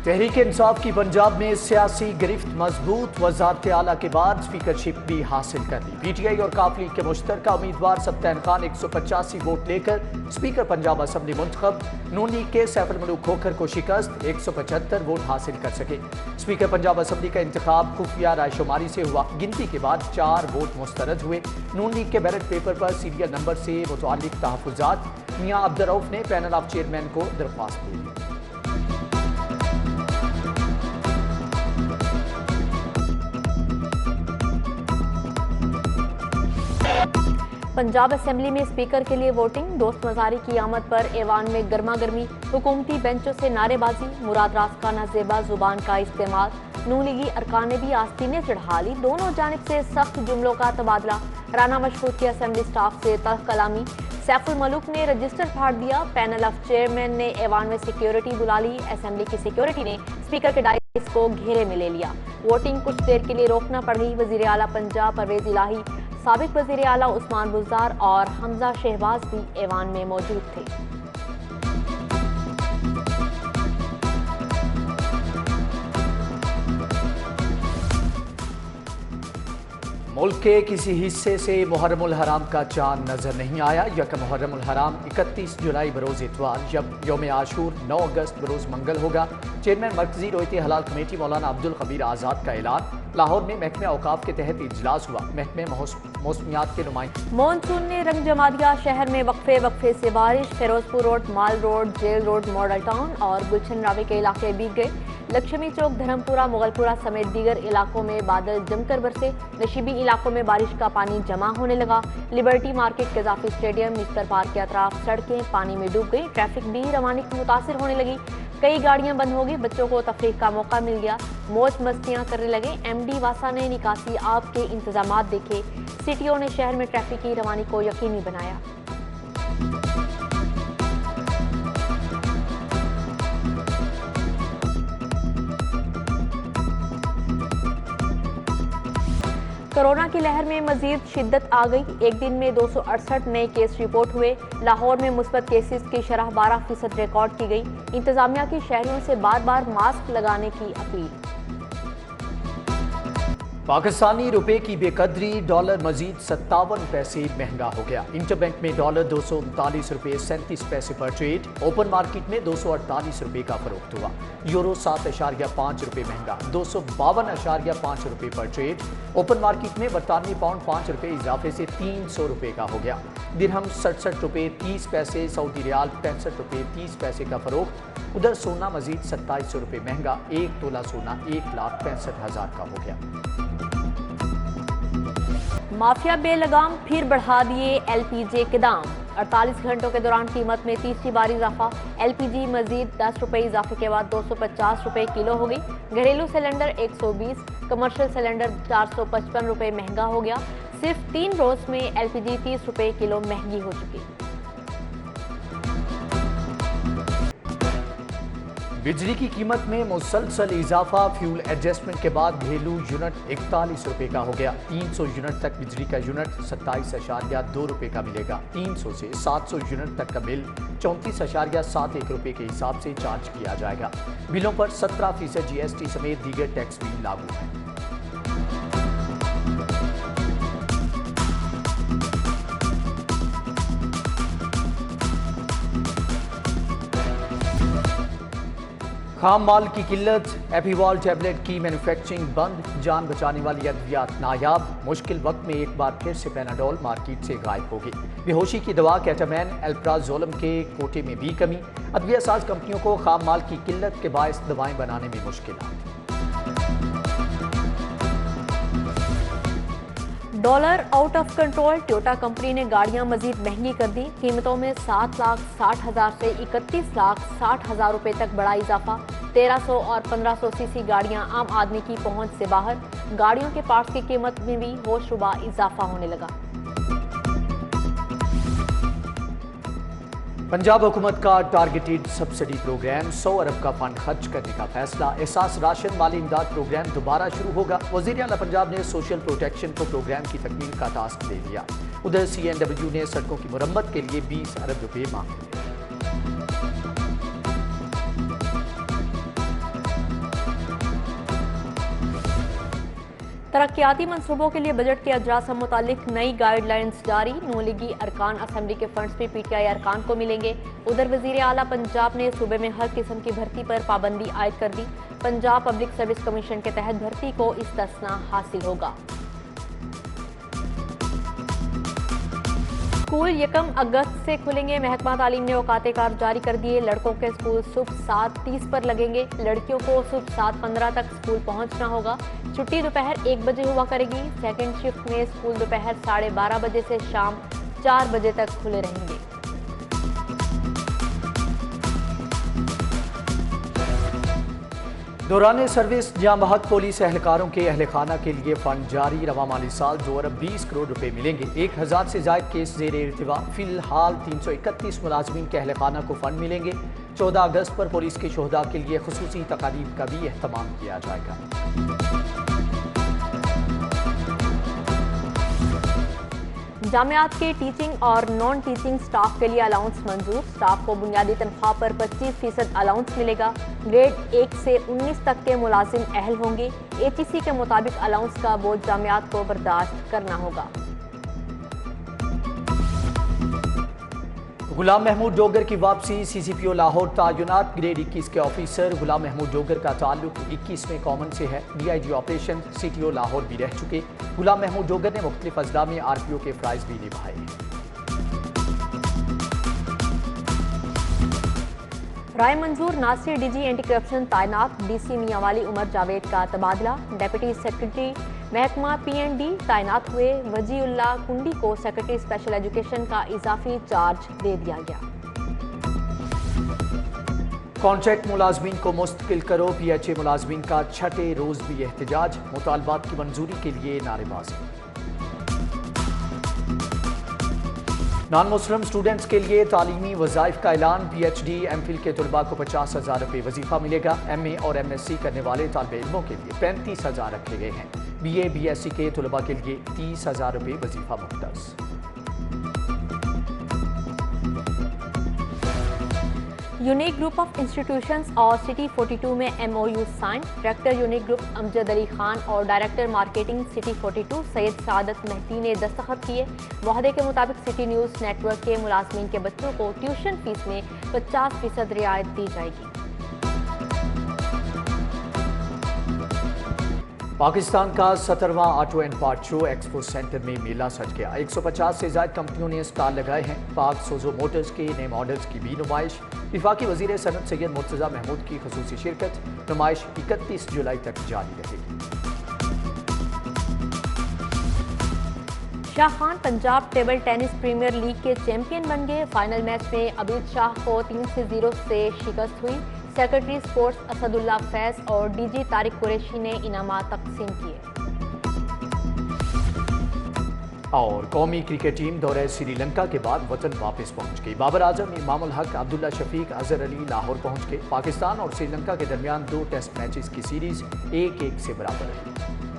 तहरीक इंसाफ की पंजाब में सियासी गिरफ्त मजबूत। वजारत आला के बाद स्पीकरशिप भी हासिल कर ली। PTI और काफ लीग के मुश्तरका उम्मीदवार सब्तैन खान 185 वोट लेकर स्पीकर पंजाब असम्बली मुंतखब। नून लीग के सैफुल मलूक खोखर को शिकस्त, 175 वोट हासिल कर सके। स्पीकर पंजाब असम्बली का इंतखाब खुफिया रायशुमारी से हुआ। गिनती के बाद 4 वोट मुस्तरद हुए। नून लीग के बैलेट पेपर पर सीरियल नंबर से मुताल्लिक तहफ़्फ़ुज़ात मियां अब्दुल रऊफ ने पैनल ऑफ चेयरमैन को दरख्वास्त दी। पंजाब असेंबली में स्पीकर के लिए वोटिंग। दोस्त मजारी की आमद पर ऐवान में गर्मा गर्मी। हुकूमती बेंचों से नारेबाजी। मुराद रास का नाजेबा जुबान का इस्तेमाल। नून लीगी अरकान ने भी आस्तीनें चढ़ा ली। दोनों जानिब से सख्त जुमलों का तबादला। राना मशहूद की असेंबली स्टाफ से तल्ख कलामी। सैफुल मलूक ने रजिस्टर फाड़ दिया। पैनल ऑफ चेयरमैन ने ऐवान में सिक्योरिटी बुला ली। असेंबली की सिक्योरिटी ने स्पीकर के डायस को घेरे में ले लिया। वोटिंग कुछ देर के लिए रोकना पड़ गई। वजीर आला पंजाब परवेज इलाही, साबिक वजीर आला उस्मान बुज़दार और हमजा शहबाज भी ऐवान में मौजूद थे। मुल्क के किसी हिस्से से मुहर्रमुल हराम का चांद नजर नहीं आया। यकम मुहर्रमुल हराम 31 जुलाई बरोज इतवार, जब यौम आशूर 9 अगस्त बरोज मंगल होगा। चेयरमैन मरकजी रोयत हलाल कमेटी मौलाना अब्दुल खबीर आज़ाद का ऐलान। लाहौर में महकमे औकाफ के तहत इजलास हुआ। महकमे मौसमियात के नुमाइंदे। मॉनसून ने रंग जमा दिया। शहर में वक्फे वक्फे से बारिश। Ferozepur road, mall road, jail road, model town और गुलशन रावी के इलाके भीग गए। लक्ष्मी चौक, धर्मपुरा, मुगलपुरा समेत दीगर इलाकों में बादल जमकर बरसे। नशीबी इलाकों में बारिश का पानी जमा होने लगा। Liberty market, Gaddafi stadium, mister park के अतराफ सड़कें पानी में डूब गई। ट्रैफिक भी रवानी मुतासिर होने लगी। कई गाड़ियां बंद हो गई। बच्चों को तफरीह का मौका मिल गया। मौज मस्तियां करने लगे। MD वासा ने निकासी आब के इंतजामात देखे। सिटियों ने शहर में ट्रैफिक की रवानी को यकीनी बनाया। कोरोना की लहर में मजीद शिद्दत आ गई। एक दिन में 268 नए केस रिपोर्ट हुए। लाहौर में मुस्बत केसेस की शरह 12% रिकॉर्ड की गई। इंतजामिया की शहरियों से बार बार मास्क लगाने की अपील। पाकिस्तानी रुपए की बेकदरी। डॉलर मजीद 57 पैसे महंगा हो गया। इंटरबैंक में डॉलर 239 रुपये 37 पैसे पर ट्रेड। ओपन मार्केट में 248 रुपये का फरोख्त हुआ। यूरो 7.5 रुपये महंगा 252.5 रुपये पर ट्रेड। ओपन मार्केट में बरतानवी पाउंड 5 रुपये इजाफे से 300 रुपये का हो गया। दिरहम 67 रुपये 30 पैसे। सऊदी रियाल 65 रुपये 30 पैसे का फरोख्त। उधर सोना मजीद 2700 रुपये महंगा 1 तोला सोना 1,65,000 का हो गया। माफिया बेलगाम फिर बढ़ा दिए LPG के दाम। 48 घंटों के दौरान कीमत में तीसरी बार इजाफा। LPG मजीद 10 रुपये इजाफे के बाद 250 रुपये किलो हो गई। घरेलू सिलेंडर 120, कमर्शियल सिलेंडर 455 रुपये महंगा हो गया। सिर्फ 3 रोज में LPG 30 रुपये किलो महंगी हो चुकी। बिजली की कीमत में मुसलसल इजाफा। फ्यूल एडजस्टमेंट के बाद घरेलू यूनिट 41 रुपये का हो गया। 300 यूनिट तक बिजली का यूनिट 27.2 रुपये का मिलेगा। 300 से 700 यूनिट तक का बिल 34.71 रुपये के हिसाब से चार्ज किया जाएगा। बिलों पर 17% GST समेत दीगर टैक्स भी लागू है। खाम माल की किल्लत। एपीवाल टैबलेट की मैन्युफैक्चरिंग बंद। जान बचाने वाली अद्वियात नायाब। मुश्किल वक्त में एक बार फिर से पैनाडोल मार्केट से गायब हो गई। बेहोशी की दवा कैटामैन एल्प्राजोलम के कोटे में भी कमी। अद्विया साज कंपनियों को खाम माल की किल्लत के बायस दवाएं बनाने में मुश्किलात। Dollar out of control. Toyota company ने गाड़ियां मजीद महंगी कर दी। कीमतों में 7,60,000 से 31,60,000 रुपए तक बड़ा इजाफा। 1300 और 1500 सीसी गाड़ियां आम आदमी की पहुंच से बाहर। गाड़ियों के पार्ट्स की कीमत में भी होशरुबा इजाफा होने लगा। पंजाब हुकूमत का टारगेटेड सब्सिडी प्रोग्राम 100 अरब का फंड खर्च करने का फैसला। एहसास राशन माली इमदाद प्रोग्राम दोबारा शुरू होगा। वज़ीर आला पंजाब ने सोशल प्रोटेक्शन को प्रोग्राम की तकमील का टास्क दे दिया। उधर CNW ने सड़कों की मुरम्मत के लिए 20 अरब रुपये मांगे। तरक्याती मंसूबों के लिए बजट के अजरा से मुतालिक नई गाइडलाइंस जारी। नून लीगी अरकान असम्बली के फंड्स भी PTI अरकान को मिलेंगे। उधर वजीर आला पंजाब ने सूबे में हर किस्म की भर्ती पर पाबंदी आयद कर दी। पंजाब पब्लिक सर्विस कमीशन के तहत भर्ती को इस्तिस्ना हासिल होगा। स्कूल 1 अगस्त से खुलेंगे। महकमा तालीम ने औकात कार जारी कर दिए। लड़कों के स्कूल सुबह 7:30 पर लगेंगे। लड़कियों को सुबह 7:15 तक स्कूल पहुंचना होगा। छुट्टी दोपहर 1 बजे हुआ करेगी। सेकंड शिफ्ट में स्कूल दोपहर 12:30 बजे से शाम 4 बजे तक खुले रहेंगे। दौरान सर्विस जाम हक पुलिस एहलकारों के अहल खाना के लिए फंड जारी। रवा माली साल 2 अरब 20 करोड़ रुपए मिलेंगे। 1000 से ज्यादा केस जेर इर्तिवा। फिलहाल 331 मुलाजमीन के अहल खाना को फंड मिलेंगे। 14 अगस्त पर पुलिस के शोहदा के लिए खुसूसी तकारीब का भी एहतमाम किया जाएगा। जामियात के टीचिंग और नॉन टीचिंग स्टाफ के लिए अलाउंस मंजूर। स्टाफ को बुनियादी तनख्वाह पर 25% अलाउंस मिलेगा। ग्रेड 1 से 19 तक के मुलाजिम अहल होंगे। HEC के मुताबिक अलाउंस का बोझ जामियात को बर्दाश्त करना होगा। गुलाम महमूद डोगर की वापसी। CCPO लाहौर तायुनात। ग्रेड 21 के ऑफिसर गुलाम महमूद डोगर का ताल्लुक 21वें कॉमन से है। DIG ऑपरेशन CTO लाहौर भी रह चुके गुलाम महमूद डोगर ने मुख्तलिफ अजला में RPO के फ़राइज़ भी निभाए हैं। राय मंजूर। नासिर DG एंटी करप्शन तैनात। DC मियांवाली उमर जावेद का तबादला। डेप्यूटी सेक्रेटरी महकमा PND तैनात हुए। वजीउल्लाह कुंडी को सेक्रेटरी स्पेशल एजुकेशन का इजाफी चार्ज दे दिया गया। कॉन्ट्रैक्ट मुलाजमीन को मुस्तकिल करो। PHA मुलाजमीन का छठे रोज भी एहतजाज। मुतालबात की मंजूरी के लिए नारेबाजी। नॉन मुस्लिम स्टूडेंट्स के लिए तालीमी वज़ाइफ का ऐलान। PhD MPhil के तलबा को 50,000 रुपये वजीफा मिलेगा। MA और MSc करने वाले तालिब इल्मों के लिए 35,000 रखे गए हैं। BA BSc के तलबा के लिए 30,000 रुपये वजीफा मुख्तस। यूनिक ग्रुप ऑफ इंस्टीट्यूशंस और सिटी 42 में MOU sign. Director unique group Amjad Ali Khan और director marketing city 42 Syed Saadat Mehdi ने दस्तखत किए। मुआहदे के मुताबिक सिटी न्यूज़ नेटवर्क के मुलाजमीन के बच्चों को ट्यूशन फीस में 50% रियायत दी जाएगी। पाकिस्तान का 17वां auto and part show expo centre में मेला सज गया। 150 से ज्यादा कंपनियों ने स्टॉल लगाए हैं। पाक सोजो मोटर्स के नए मॉडल्स की भी नुमाइश। वफाकी वजीर सनत सैयद मुर्तज़ा महमूद की खुसूसी शिरकत। नुमाइश 31 जुलाई तक जारी रहेगी। Shah Khan Punjab table tennis premiere league के चैंपियन बन गए। फाइनल मैच में अबीद शाह को 3-0 से शिकस्त हुई। सेक्रेटरी स्पोर्ट्स असदुल्ला फैज और DG तारिक कुरैशी ने इनामात तकसीम किए। और कौमी क्रिकेट टीम दौरे श्रीलंका के बाद वतन वापस पहुंच गई। बाबर आजम, इमामुल हक, अब्दुल्ला शफीक, अजहर अली लाहौर पहुंच गए। पाकिस्तान और श्रीलंका के दरमियान 2 टेस्ट मैचेस की सीरीज 1-1 से बराबर रही।